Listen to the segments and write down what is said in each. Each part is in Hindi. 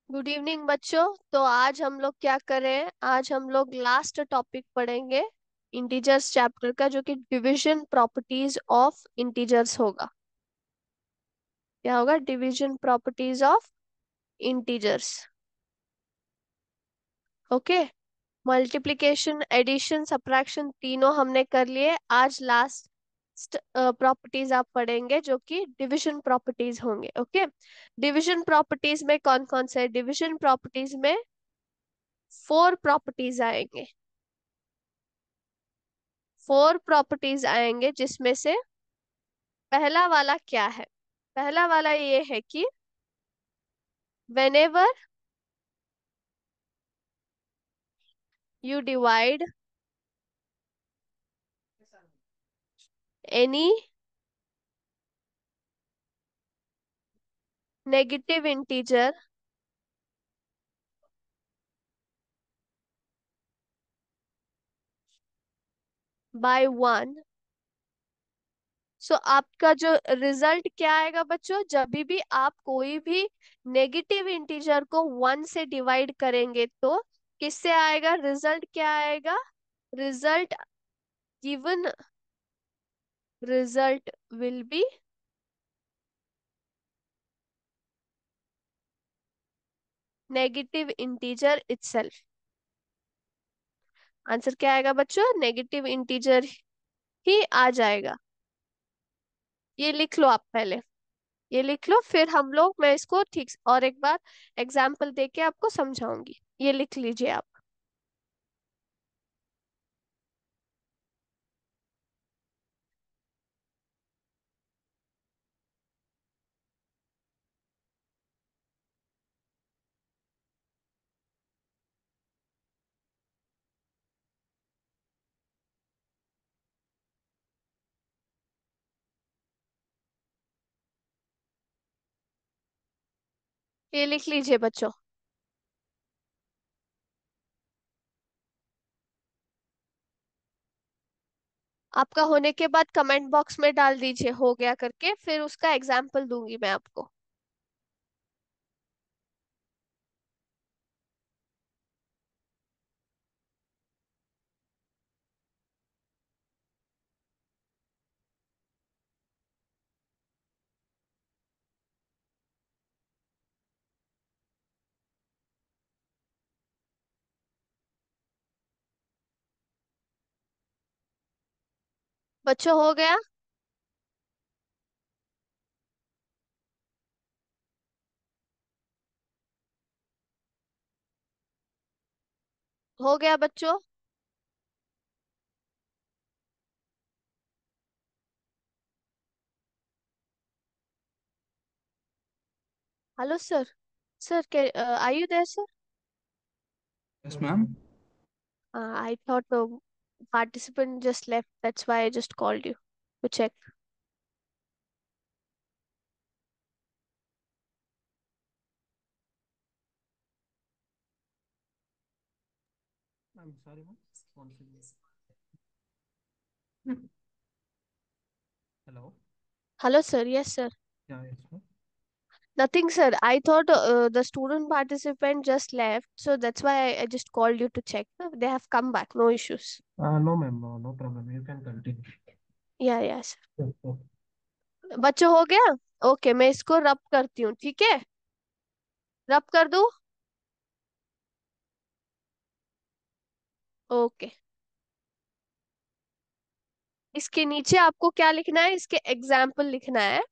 गुड इवनिंग बच्चों। तो आज हम लोग क्या करें, आज हम लोग लास्ट टॉपिक पढ़ेंगे इंटीजर्स चैप्टर का, जो कि डिवीजन प्रॉपर्टीज ऑफ इंटीजर्स होगा। क्या होगा? Division properties of integers. Okay. Multiplication, addition, subtraction तीनों हमने कर लिए। आज लास्ट प्रॉपर्टीज आप पढ़ेंगे जो कि डिवीजन प्रॉपर्टीज होंगे। ओके। डिवीजन प्रॉपर्टीज में कौन कौन से? डिवीजन प्रॉपर्टीज में 4 प्रॉपर्टीज आएंगे। 4 प्रॉपर्टीज आएंगे जिसमें से पहला वाला क्या है? पहला वाला ये है कि whenever you divide any negative integer by 1, सो आपका जो रिजल्ट क्या आएगा बच्चों? जब भी आप कोई भी नेगेटिव इंटीजर को 1 से डिवाइड करेंगे तो किससे आएगा? रिजल्ट क्या आएगा? Result given result will be negative integer itself. Answer क्या आएगा बच्चों? नेगेटिव इंटीजर ही आ जाएगा। ये लिख लो आप पहले। ये लिख लो, फिर हम लोग, मैं इसको ठीक और एक बार एग्जाम्पल देके आपको समझाऊंगी। ये लिख लीजिए आप। ये लिख लीजिए बच्चों। आपका होने के बाद कमेंट बॉक्स में डाल दीजिए हो गया करके, फिर उसका एग्जाम्पल दूंगी मैं आपको। बच्चों हो गया? हो गया बच्चों? Hello sir. सर के are you there sir? Yes, ma'am. I thought participant just left, that's why I just called you to check. I'm sorry, ma'am. One second. Hello. Hello sir. Yes sir. Yeah, yes, ma'am. Nothing, sir. I thought the student participant just left, so that's why I just called you to check. They have come back, no issues. No, ma'am. No, no problem. You can continue. या यस। Yes, sir. बच्चों हो गया? ओके, मैं इसको रब करती हूँ, ठीक है? रब कर दूँ? ओके। इसके नीचे आपको क्या लिखना है? इसके एग्जाम्पल लिखना है।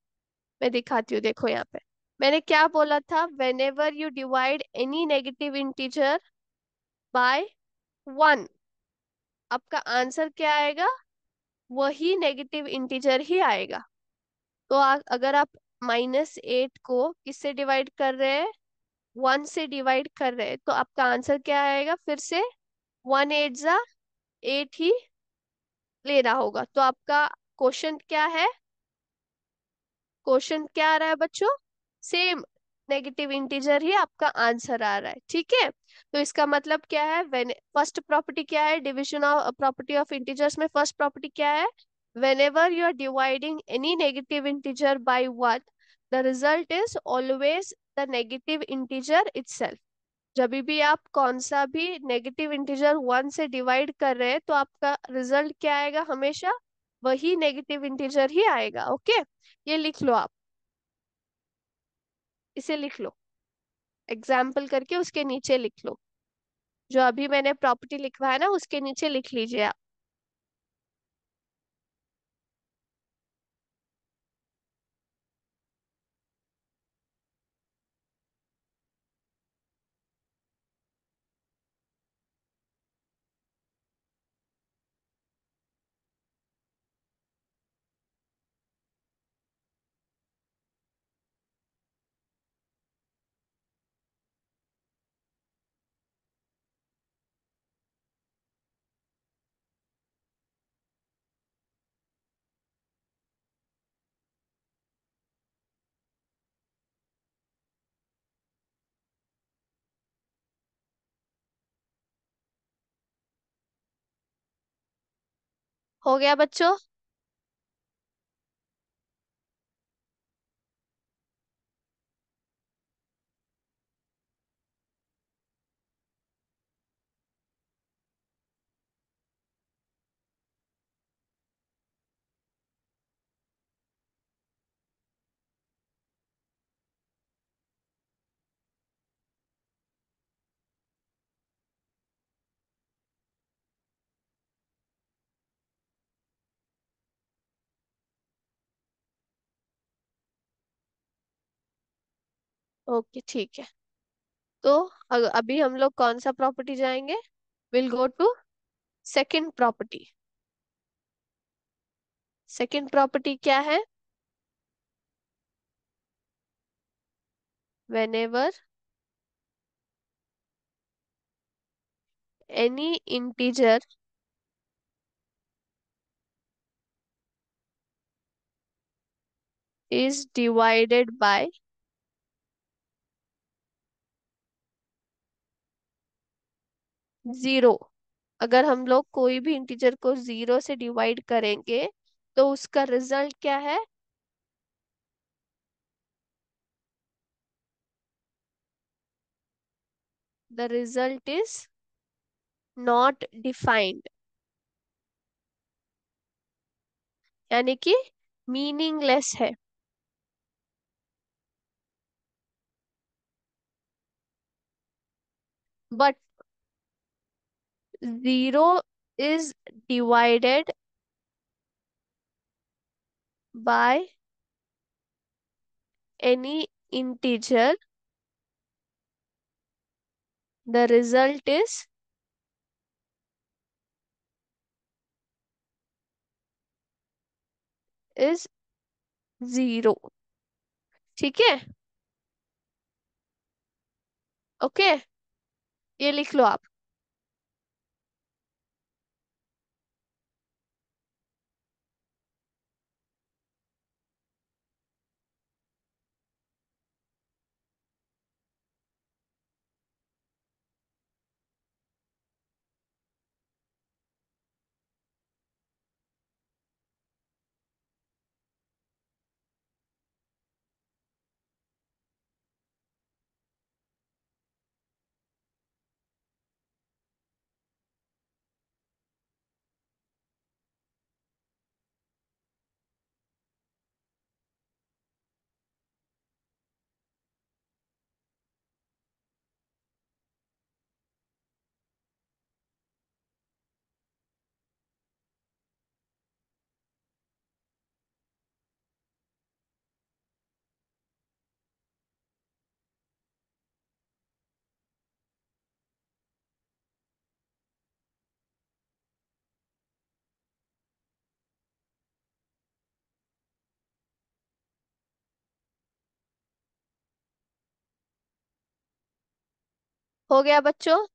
मैं दिखाती हूँ, देखो यहाँ पे मैंने क्या बोला था। When ever you divide any negative integer by 1, आपका आंसर क्या आएगा? वही नेगेटिव इंटीजर ही आएगा। तो अगर आप -8 को किससे डिवाइड कर रहे हैं? 1 से डिवाइड कर रहे हैं, तो आपका आंसर क्या आएगा? फिर से 1 8 ही लेना होगा। तो आपका क्वेश्चन क्या है? क्वेश्चन क्या आ रहा है बच्चों? सेम नेगेटिव इंटीजर ही आपका आंसर आ रहा है, ठीक है? तो इसका मतलब क्या है? वेन फर्स्ट प्रॉपर्टी क्या है division of property of integers में? फर्स्ट प्रॉपर्टी क्या है? whenever you are dividing any negative integer by 1, the result is always the negative integer itself. जब भी आप कौन सा भी नेगेटिव इंटीजर वन से डिवाइड कर रहे हैं तो आपका रिजल्ट क्या आएगा, हमेशा वही नेगेटिव इंटीजर ही आएगा। ओके, ये लिख लो आप, इसे लिख लो, एग्जाम्पल करके उसके नीचे लिख लो। जो अभी मैंने प्रॉपर्टी लिखवा है ना उसके नीचे लिख लीजिए आप। हो गया बच्चों? ओके ठीक है। तो अभी हम लोग कौन सा प्रॉपर्टी जाएंगे? Will go to second property. Second property क्या है? whenever any integer is divided by zero. अगर हम लोग कोई भी इंटीजर को जीरो से डिवाइड करेंगे तो उसका रिजल्ट क्या है? The result is not defined, यानी कि मीनिंगलेस है। But zero is divided by any integer, the result is zero. ठीक है, ओके, ये लिख लो आप। हो गया बच्चों?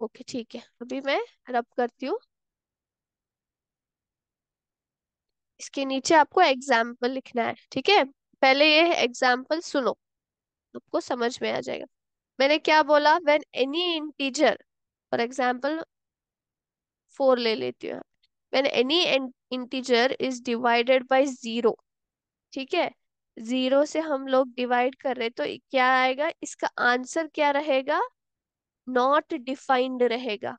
ओके ठीक है, अभी मैं रब करती हूँ। इसके नीचे आपको एग्जाम्पल लिखना है, ठीक है। पहले ये एग्जाम्पल सुनो, आपको समझ में आ जाएगा। मैंने क्या बोला, when any integer, for example 4 ले लेती हूँ, when any integer is divided bye 0, ठीक है। 0 से हम लोग डिवाइड कर रहे, तो क्या आएगा, इसका आंसर क्या रहेगा, नॉट डिफाइंड रहेगा।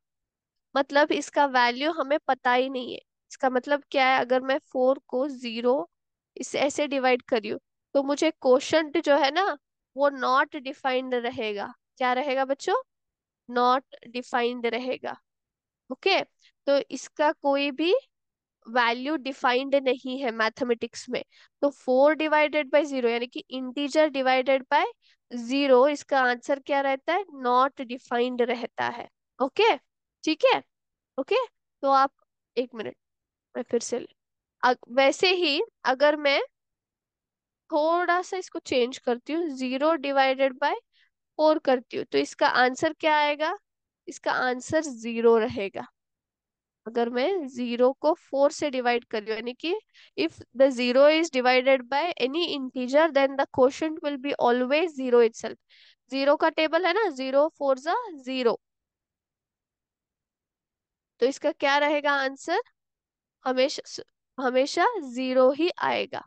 मतलब इसका वैल्यू हमें पता ही नहीं है। इसका मतलब क्या है, अगर मैं 4 को 0 इसे ऐसे डिवाइड करी, तो मुझे क्वोशंट जो है ना, वो नॉट डिफाइंड रहेगा। क्या रहेगा बच्चों, नॉट डिफाइंड रहेगा। ओके, तो इसका कोई भी वैल्यू डिफाइंड नहीं है मैथमेटिक्स में। तो 4 डिवाइडेड बाय 0 यानी कि इंटीजर डिवाइडेड बाय 0, इसका आंसर क्या रहता है, नॉट डिफाइंड रहता है। ओके, ठीक है। ओके, तो आप, एक मिनट, मैं फिर से वैसे ही अगर मैं थोड़ा सा इसको चेंज करती हूँ, 0 डिवाइडेड बाय 4 करती हूँ, तो इसका आंसर क्या आएगा, इसका आंसर 0 रहेगा। अगर मैं 0 को 4 से डिवाइड कर रही हूँ, यानी कि if the 0 is divided by any integer then the quotient will be always 0 itself. 0 का टेबल है ना, 0 4 जा 0, तो इसका क्या रहेगा आंसर, हमेशा हमेशा 0 ही आएगा।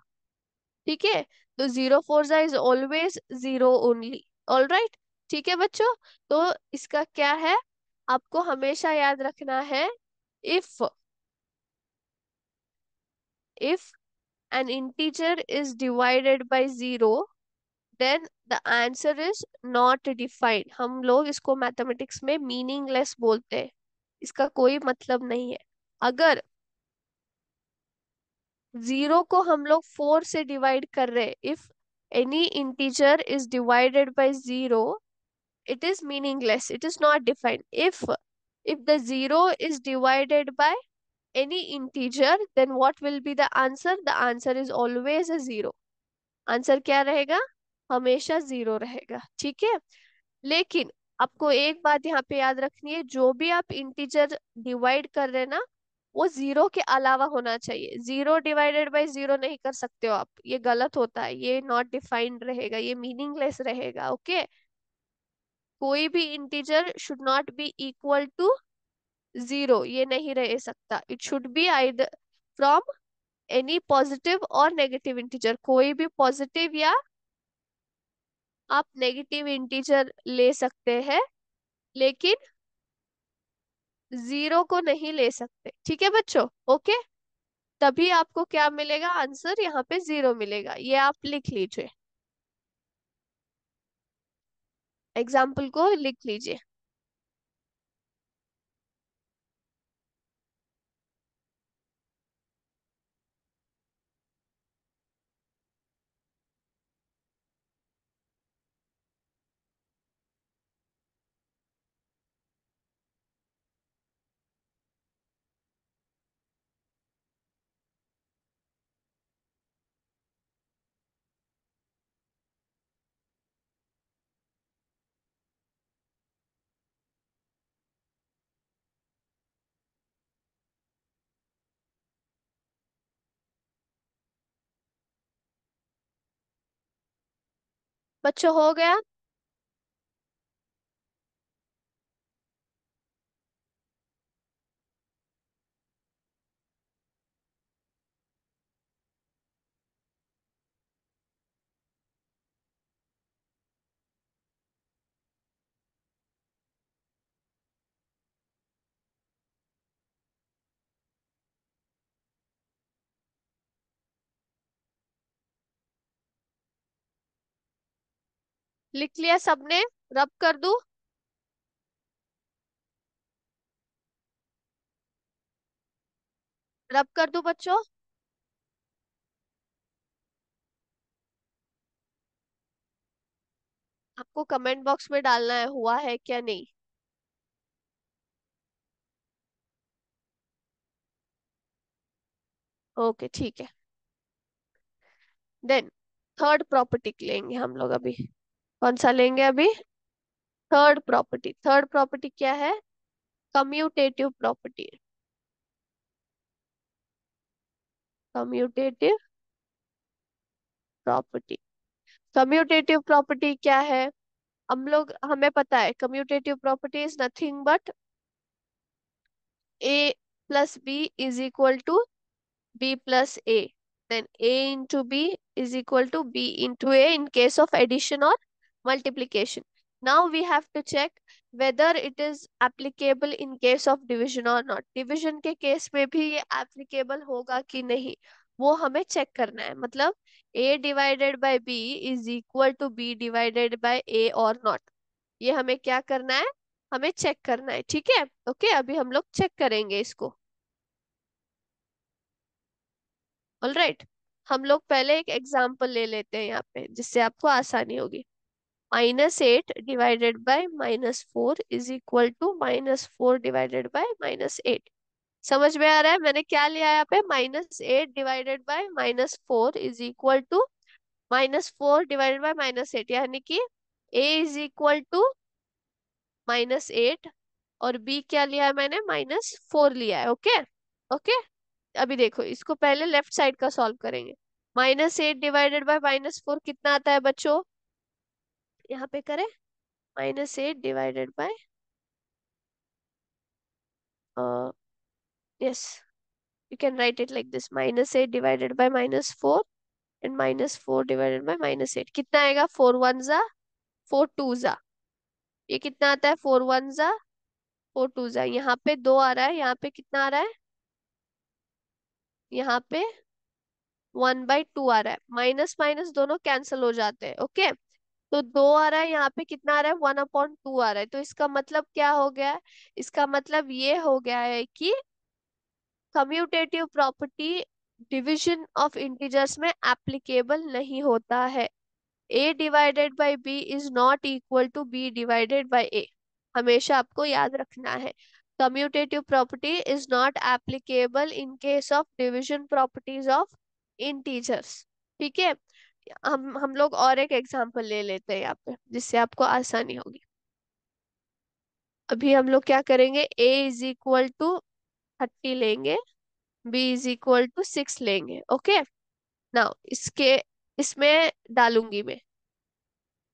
ठीक है, तो 0 4 जा is always 0 only. All right, ठीक है बच्चों। तो इसका क्या है, आपको हमेशा याद रखना है, if if an integer is divided by 0 then the answer is not defined। हम लोग इसको मैथमेटिक्स में मीनिंगलेस बोलते हैं, इसका कोई मतलब नहीं है। अगर 0 को हम लोग 4 से डिवाइड कर रहे, if any integer is divided bye 0, it is meaningless, it is not defined। if the 0 is divided by any integer then what will be the answer, the answer is always a 0। Answer क्या रहेगा, हमेशा 0 रहेगा, ठीक है। लेकिन आपको एक बात यहाँ पे याद रखनी है, जो भी आप इंटीजर डिवाइड कर रहे हैं ना, वो 0 के अलावा होना चाहिए। 0 डिवाइडेड बाय 0 नहीं कर सकते हो आप, ये गलत होता है, ये नॉट डिफाइंड रहेगा, ये मीनिंगलेस रहेगा। ओके, कोई भी integer should not be equal to 0, ये नहीं रह सकता। It should be either from any positive और नेगेटिव इंटीजर, कोई भी पॉजिटिव या आप नेगेटिव इंटीजर ले सकते हैं, लेकिन 0 को नहीं ले सकते, ठीक है बच्चों। ओके, तभी आपको क्या मिलेगा, आंसर यहाँ पे 0 मिलेगा, ये आप लिख लीजिए, एग्जाम्पल को लिख लीजिए। बच्चों हो गया, लिख लिया सबने, रब कर दूं, रब कर दूं बच्चों। आपको कमेंट बॉक्स में डालना है हुआ है क्या नहीं। ओके ठीक है, देन थर्ड प्रॉपर्टी लेंगे हम लोग अभी। कौन सा लेंगे अभी, थर्ड प्रॉपर्टी। थर्ड प्रॉपर्टी क्या है, commutative property. Commutative property. Commutative property क्या है? हमें पता है commutative property is nothing but a plus b is equal to b plus a, then a into b is equal to b into a in case of addition or multiplication. Now we have to check whether it is applicable in case of division or not. Division के केस में भी ये applicable होगा कि नहीं, वो हमें चेक करना है। मतलब a divided by b is equal to b divided by a or not, ये हमें क्या करना है, हमें चेक करना है। ठीक है, ओके, अभी हम लोग चेक करेंगे इसको। ऑल राइट, हम लोग पहले एक एग्जाम्पल ले लेते हैं यहाँ पे जिससे आपको आसानी होगी। -8 divided by -4 is equal to -4 divided by -8। समझ में आ रहा है मैंने क्या लिया है यहाँ पे? -8 divided by -4 is equal to -4 divided by -8, यानी कि a इज इक्वल टू -8 और b क्या लिया है मैंने? -4 लिया है। Okay, okay. अभी देखो, इसको पहले लेफ्ट साइड का सॉल्व करेंगे। -8 डिवाइडेड बाय -4 कितना आता है बच्चों? यहाँ पे करें, -8 divided bye, yes, you can write it like this, -8 divided by -4 and -4 divided by -8 कितना आएगा? 4 1 जा, 4 2 जा, ये कितना आता है? 4 1 जा, 4 2 जा, यहाँ पे 2 आ रहा है, यहाँ पे कितना आ रहा है? यहाँ पे 1/2 आ रहा है। माइनस माइनस दोनों कैंसिल हो जाते हैं। ओके, तो 2 आ रहा है, यहाँ पे कितना आ रहा है? 1/2 आ रहा है। तो इसका मतलब क्या हो गया है? इसका मतलब ये हो गया है कि commutative property division of integers में एप्लीकेबल नहीं होता है। a divided by b is not equal to b divided by a, हमेशा आपको याद रखना है। Commutative property is not applicable in case of division properties of integers. ठीक है, हम लोग और एक एग्जांपल ले लेते हैं यहाँ पे जिससे आपको आसानी होगी। अभी हम लोग क्या करेंगे? a इज इक्वल टू 30 लेंगे, b इज इक्वल टू 6 लेंगे। ओके, नाउ इसमें डालूंगी मैं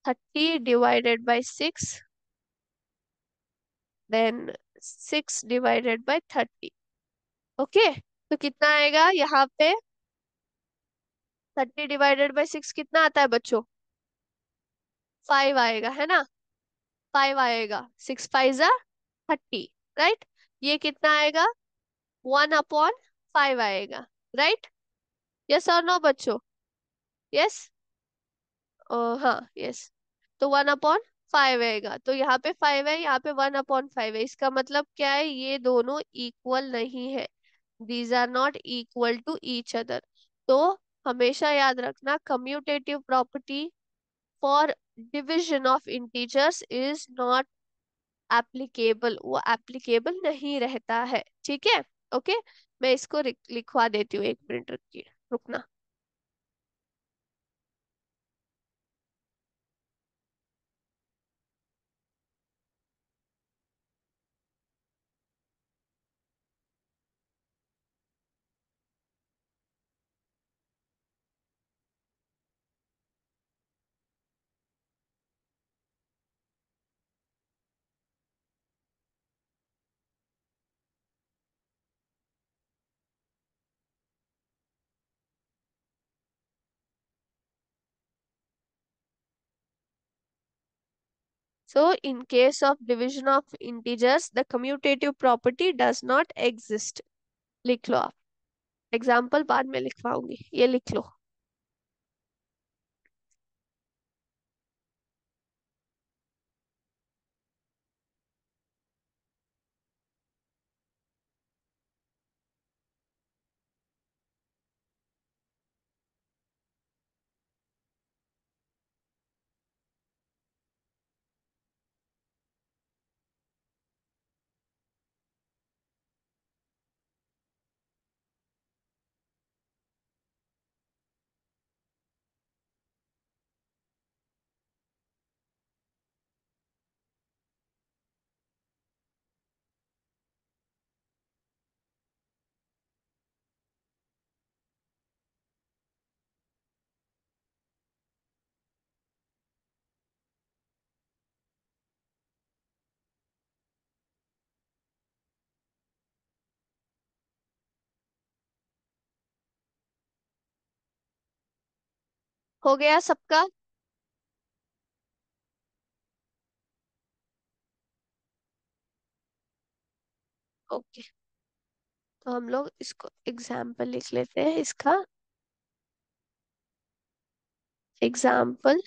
30 divided by 6, then 6 divided by 30। Okay, तो कितना आएगा यहाँ पे? 30 डिवाइडेड बाई 6 कितना आता है बच्चों? 5 आएगा, है ना? 5 आएगा, 6 5 जा 30, राइट? ये कितना आएगा? 1/5 आएगा, राइट? यस और नो बच्चों? यस, हाँ, यस। तो 1/5 आएगा, तो यहाँ पे 5 है, यहाँ पे 1/5 है। इसका मतलब क्या है? ये दोनों इक्वल नहीं है, these are not equal to each other. तो हमेशा याद रखना, commutative property for division of integers is not applicable, वो एप्लीकेबल नहीं रहता है। ठीक है, ओके, मैं इसको लिखवा देती हूँ, 1 मिनट रुकिए, रुकना। So in case of division of integers, the commutative property does not exist. लिख लो आप, एग्जाम्पल बाद में लिखवाऊंगी, ये लिख लो। हो गया सबका? ओके, तो हम लोग इसको एग्जाम्पल लिख लेते हैं इसका। Example,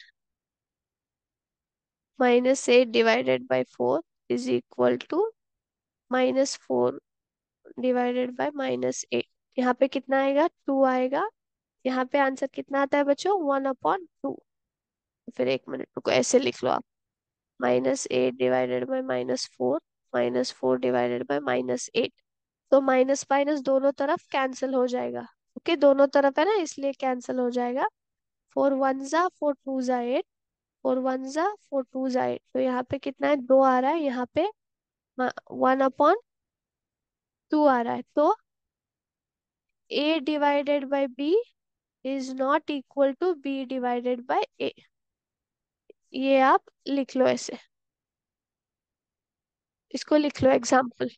-8 divided by 4 is equal to -4 divided by -8। यहाँ पे कितना आएगा? 2 आएगा। यहाँ पे आंसर कितना आता है बच्चों? 1/2। फिर एक मिनट रुको, ऐसे लिख लो आप। -8 डिवाइडेड बाय -4, -4 डिवाइडेड बाय -8। तो माइनस माइनस दोनों तरफ कैंसिल हो जाएगा। ओके, दोनों तरफ है ना, इसलिए कैंसिल हो जाएगा। 4 1 जा 4 2 जा 8, 4 1 जा 4 2 जा 8। तो यहाँ पे कितना है? 2 आ रहा है। यहाँ पे 1/2 आ रहा है। तो a divided by b is not equal to b divided by a। ये आप लिख लो ऐसे, इसको लिख लो एग्जाम्पल।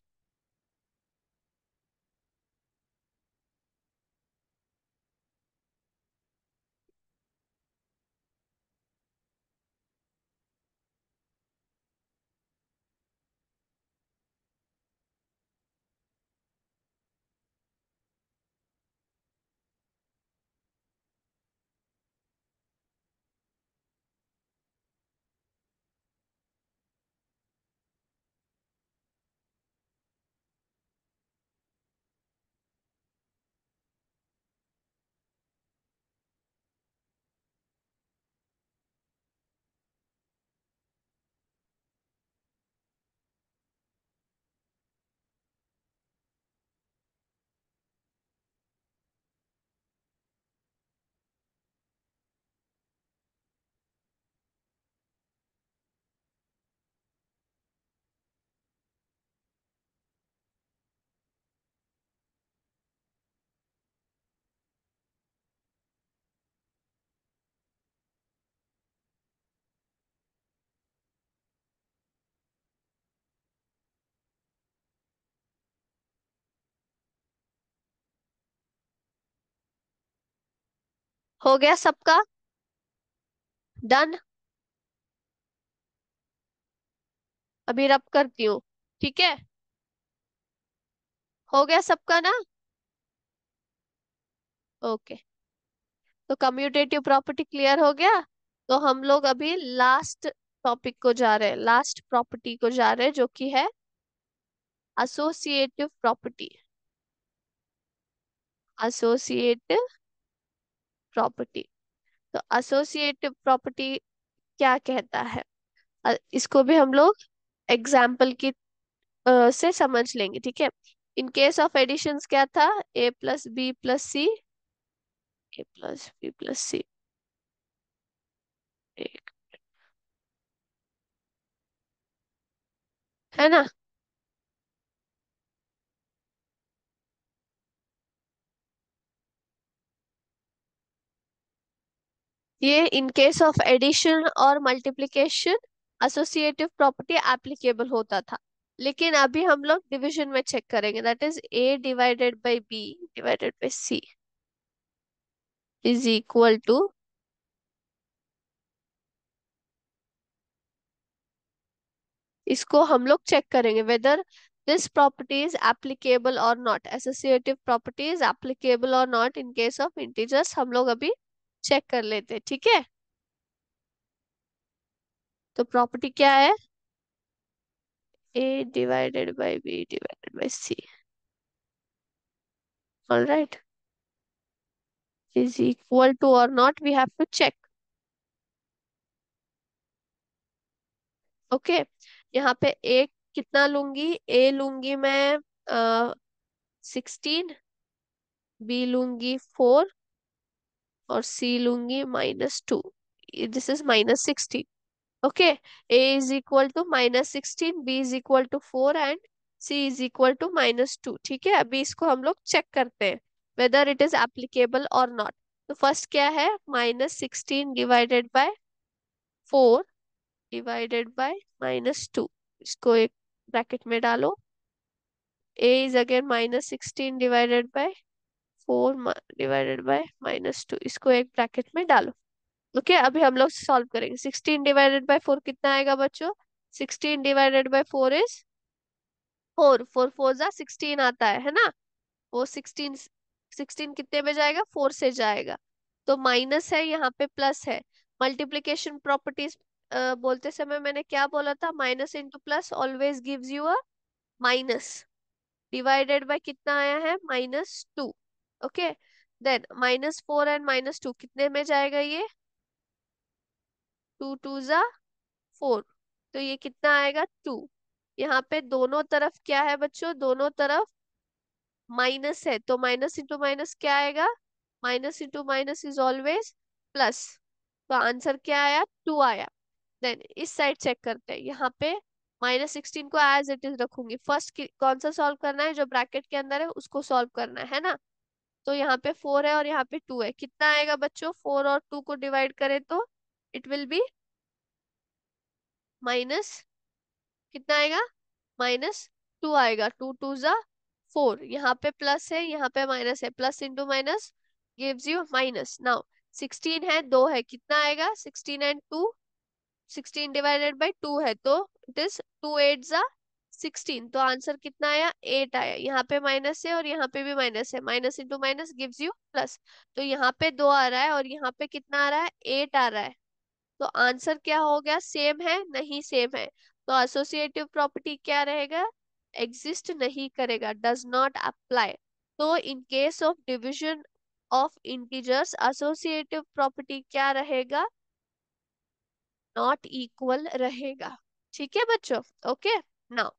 हो गया सबका? डन। अभी रब करती हूँ, ठीक है? हो गया सबका ना? ओके, तो कम्यूटेटिव प्रॉपर्टी क्लियर हो गया। तो हम लोग अभी लास्ट टॉपिक को जा रहे हैं, लास्ट प्रॉपर्टी को जा रहे हैं, जो कि है एसोसिएटिव प्रॉपर्टी। Associative property. तो एसोसिएटिव प्रॉपर्टी क्या कहता है? इसको भी हम लोग एग्जाम्पल की से समझ लेंगे, ठीक है? इन केस ऑफ एडिशंस क्या था? a+b+c, a+b+c। है ना? ये इन केस ऑफ एडिशन और मल्टीप्लिकेशन एसोसिएटिव प्रॉपर्टी एप्लीकेबल होता था। लेकिन अभी हम लोग डिवीजन में चेक करेंगे, that is a divided by b divided by c is equal to, इसको हम लोग चेक करेंगे whether this property is applicable और not. Associative property is applicable और not in case of integers. हम लोग अभी चेक कर लेते हैं, ठीक है? तो प्रॉपर्टी क्या है? a divided by b divided by c, alright, is equal to or not, we have to check. Okay, यहाँ पे a कितना लूंगी? a लूंगी मैं 16, b लूंगी 4 और c लूंगी -2। This is -16। Okay, a is equal to -16, b is equal to 4 and c is equal to -2। ठीक है, अभी इसको हम लोग चेक करते हैं वेदर इट इज एप्लीकेबल और नॉट। तो फर्स्ट क्या है? -16 डिवाइडेड बाय 4 डिवाइडेड बाय -2। इसको एक ब्रैकेट में डालो। a is again -16 divided by 4 divided bye -2। इसको एक ब्रैकेट में डालो। ओके, अभी हम लोग सॉल्व करेंगे। 16 डिवाइडेड बाय 4 कितना आएगा बच्चों? 16 डिवाइडेड बाय 4 इज 4। 4 4 जा 16 आता है ना? वो 16 कितने में जाएगा? 4 से जाएगा। तो माइनस है, यहाँ पे प्लस है। मल्टीप्लीकेशन प्रॉपर्टीज बोलते समय मैंने क्या बोला था? Minus into plus always gives you a minus. Divided by कितना आया है? -2। ओके, देन -4 एंड -2 कितने में जाएगा ये? 2 2 जा 4। तो ये कितना आएगा? 2। यहाँ पे दोनों तरफ क्या है बच्चों? दोनों तरफ माइनस है, तो माइनस इंटू माइनस क्या आएगा? Minus into minus is always plus. तो आंसर क्या आया? 2 आया। देन इस साइड चेक करते हैं। यहाँ पे -16 को एज इट इज रखूंगी। फर्स्ट कौन सा सॉल्व करना है? जो ब्रैकेट के अंदर है उसको सॉल्व करना है ना? तो यहाँ पे 4 है और यहाँ पे 2 है। कितना आएगा बच्चों? 4 और 2 को डिवाइड करें तो इट विल बी माइनस, कितना आएगा? -2 आएगा। 2 2 जा 4। यहाँ पे प्लस है, यहाँ पे माइनस है। Plus into minus gives you minus. Now 16 है, 2 है, कितना आएगा? 16 एंड 2, 16 डिवाइडेड बाय 2 है, तो इट इज 2 8 जा 16। तो आंसर कितना आया? 8 आया। यहाँ पे माइनस है और यहाँ पे भी माइनस है। Minus into minus gives you plus. तो यहाँ पे 2 आ रहा है और यहाँ पे कितना आ रहा है? 8 आ रहा है। तो आंसर क्या हो गया? सेम है? नहीं, सेम है। तो एसोसिएटिव प्रॉपर्टी क्या रहेगा? एग्जिस्ट नहीं करेगा, डज नॉट अप्लाई। तो in case of division of integers associative property क्या रहेगा? नॉट इक्वल रहेगा। ठीक है बच्चों? ओके, नाउ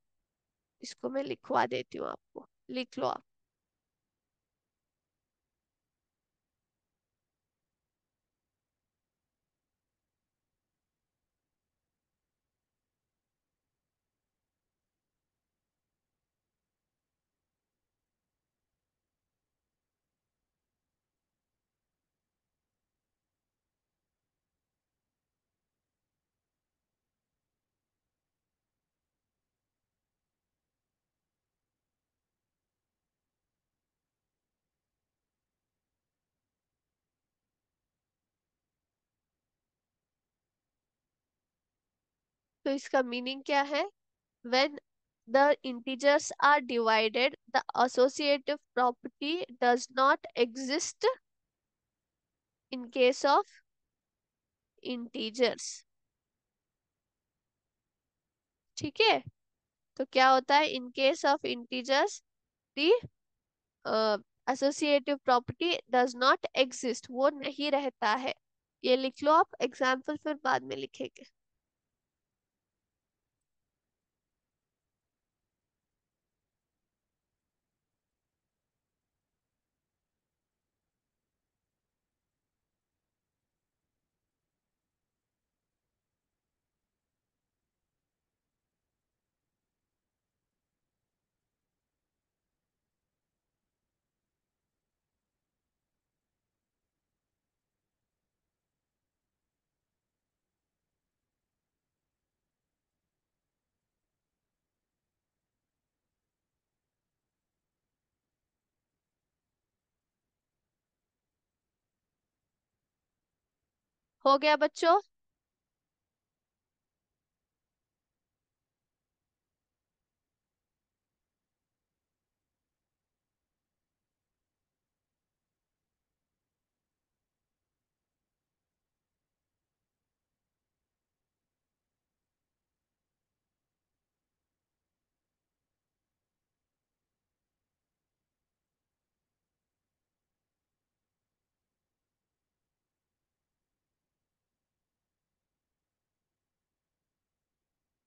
इसको मैं लिखवा देती हूँ आपको, लिख लो आप। तो इसका मीनिंग क्या है? When the integers are divided, the associative property does not exist in case of integers। ठीक है? तो क्या होता है? in case of integers the associative property does not exist, वो नहीं रहता है। ये लिख लो आप, एग्जाम्पल फिर बाद में लिखेंगे। हो गया बच्चों?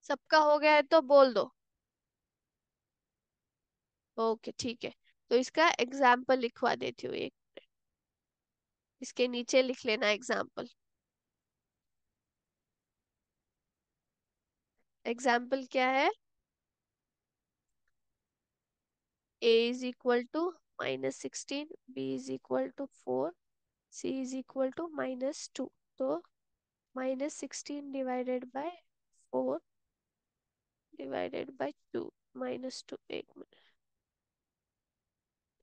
सबका हो गया है तो बोल दो। ओके, ठीक है। तो इसका एग्जाम्पल लिखवा देती हूँ एक। इसके नीचे लिख लेना एग्जाम्पल। एग्जाम्पल क्या है? a is equal to -16, b is equal to 4, c is equal to -2। तो -16 डिवाइडेड बाय 4 डिवाइडेड बाय 2 -2, एक minute,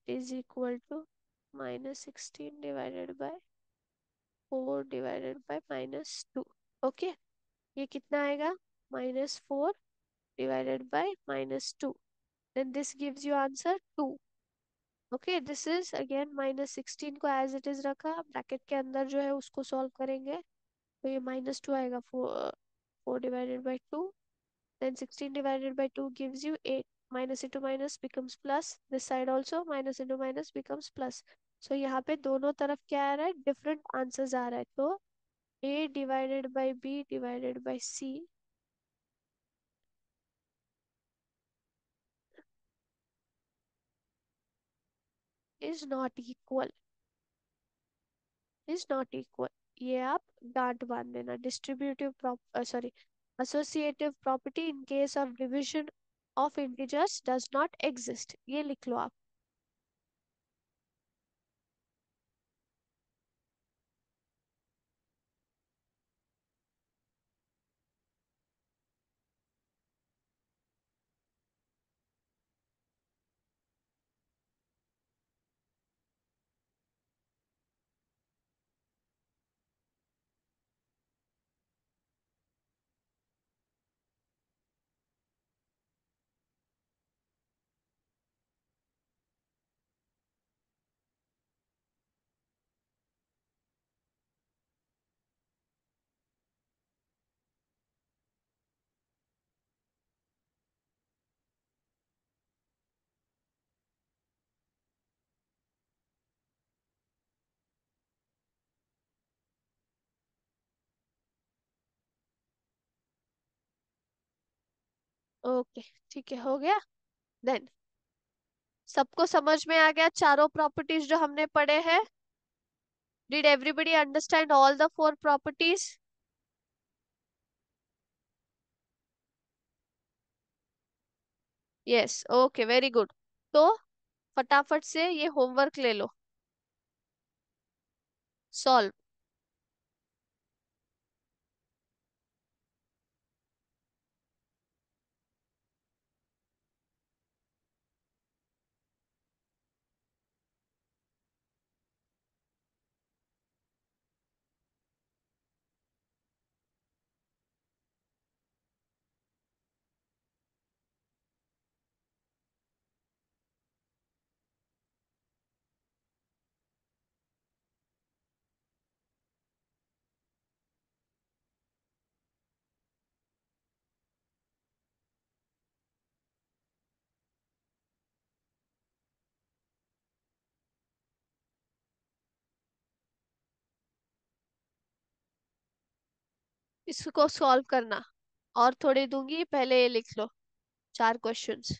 is equal to -16 divided by 4/-2। Okay, ये कितना आएगा? -4/-2, then this gives you answer 2। Okay, this is again -16 को एज इट इज रखा, ब्रैकेट के अंदर जो है उसको सॉल्व करेंगे, तो ये -2 आएगा। 4/-2, then 16/2 gives you 8। Minus into minus becomes plus, this side also minus into minus becomes plus। so यहाँ पे दोनों तरफ क्या आ रहा है? डिफरेंट आंसर्स आ रहा है, तो A/B/C is not equal, is not equal. ये आप गांठ बांध देना। Distributive sorry, associative property in case of division of integers does not exist, ये लिख लो आप। ओके, ठीक है, हो गया। देन सबको समझ में आ गया चारों प्रॉपर्टीज जो हमने पढ़े हैं? Did everybody understand all the 4 properties? Yes, okay, very good. तो फटाफट से ये होमवर्क ले लो, सॉल्व। इसको सॉल्व करना, और थोड़ी दूंगी, पहले ये लिख लो 4 क्वेश्चंस।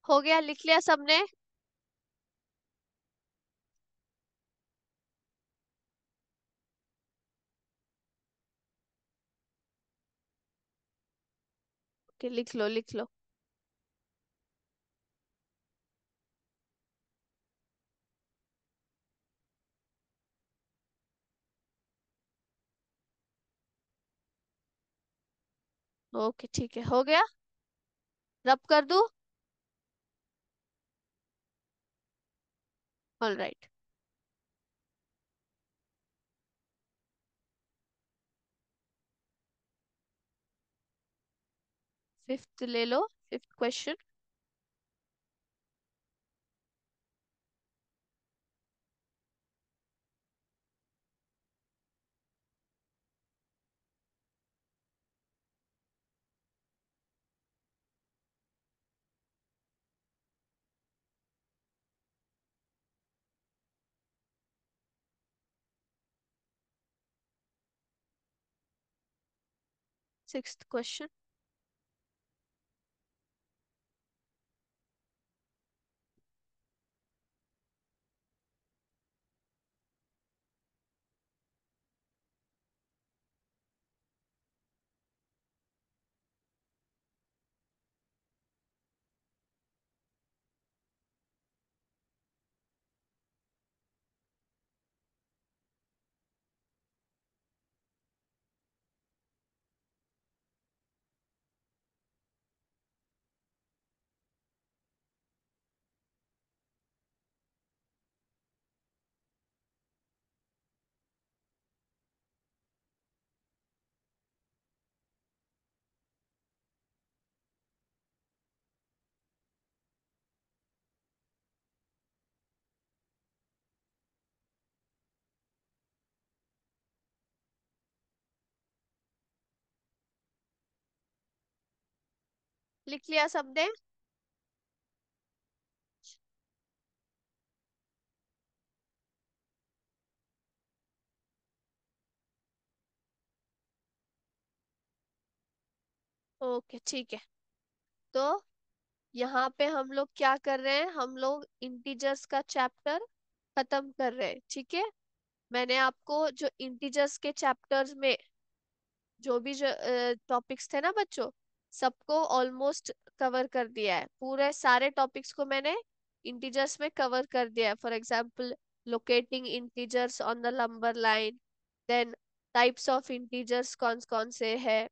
हो गया, लिख लिया सबने? ओके, लिख लो, लिख लो। ओके, ठीक है, हो गया। रब कर दूं? All right. फिफ्थ ले लो, 5th क्वेश्चन। 6th question. लिख लिया सबने? ओके ठीक है। तो यहाँ पे हम लोग क्या कर रहे हैं, हम लोग इंटीजर्स का चैप्टर खत्म कर रहे हैं, ठीक है। मैंने आपको जो इंटीजर्स के चैप्टर्स में जो भी जो टॉपिक्स थे ना बच्चों, सबको ऑलमोस्ट कवर कर दिया है। पूरे सारे टॉपिक्स को मैंने इंटीजर्स में कवर कर दिया है। For example, locating integers on the number line, then types of integers कौन कौन से है,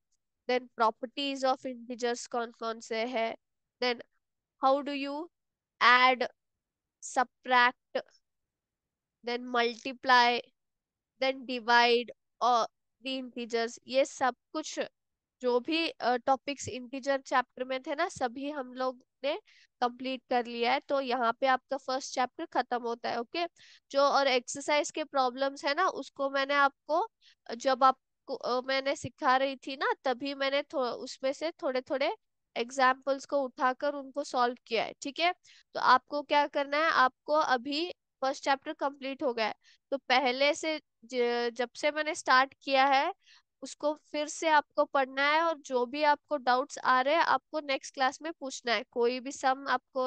देन प्रॉपर्टीज ऑफ इंटीजर्स कौन कौन से है, then how do you add, subtract, then multiply, then divide और द इंटीजर्स, ये सब कुछ जो भी टॉपिक्स इंटीजर चैप्टर में थे ना, सभी हम लोग ने कंप्लीट कर लिया है। तो यहाँ पे आपका फर्स्ट चैप्टर खत्म होता है, ओके। जो और एक्सरसाइज के प्रॉब्लम्स है ना, उसको मैंने आपको जब आपको मैंने सिखा रही थी ना, तभी मैंने उसमें से थोड़े थोड़े एग्जाम्पल्स को उठाकर उनको सॉल्व किया है, ठीक है। तो आपको क्या करना है, आपको अभी फर्स्ट चैप्टर कंप्लीट हो गया है, तो पहले से जब से मैंने स्टार्ट किया है उसको फिर से आपको पढ़ना है, और जो भी आपको डाउट्स आ रहे हैं आपको नेक्स्ट क्लास में पूछना है। कोई भी सम आपको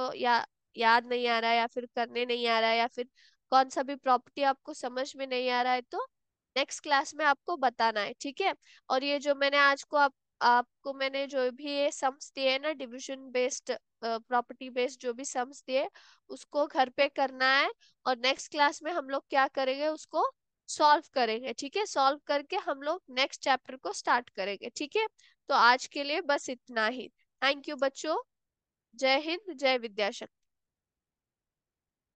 याद नहीं आ रहा है, या फिर करने नहीं आ रहा है, या फिर कौन सा भी प्रॉपर्टी आपको समझ में नहीं आ रहा है, तो नेक्स्ट क्लास में आपको बताना है, ठीक है। और ये जो मैंने आज को आपको मैंने जो भी ये सम्स दिए ना, डिविजन बेस्ड, प्रॉपर्टी बेस्ड जो भी सम्स दिए, उसको घर पे करना है। और नेक्स्ट क्लास में हम लोग क्या करेंगे, उसको सॉल्व करेंगे, ठीक है। सॉल्व करके हम लोग नेक्स्ट चैप्टर को स्टार्ट करेंगे, ठीक है। तो आज के लिए बस इतना ही। थैंक यू बच्चों। जय हिंद, जय विद्याशक्ति।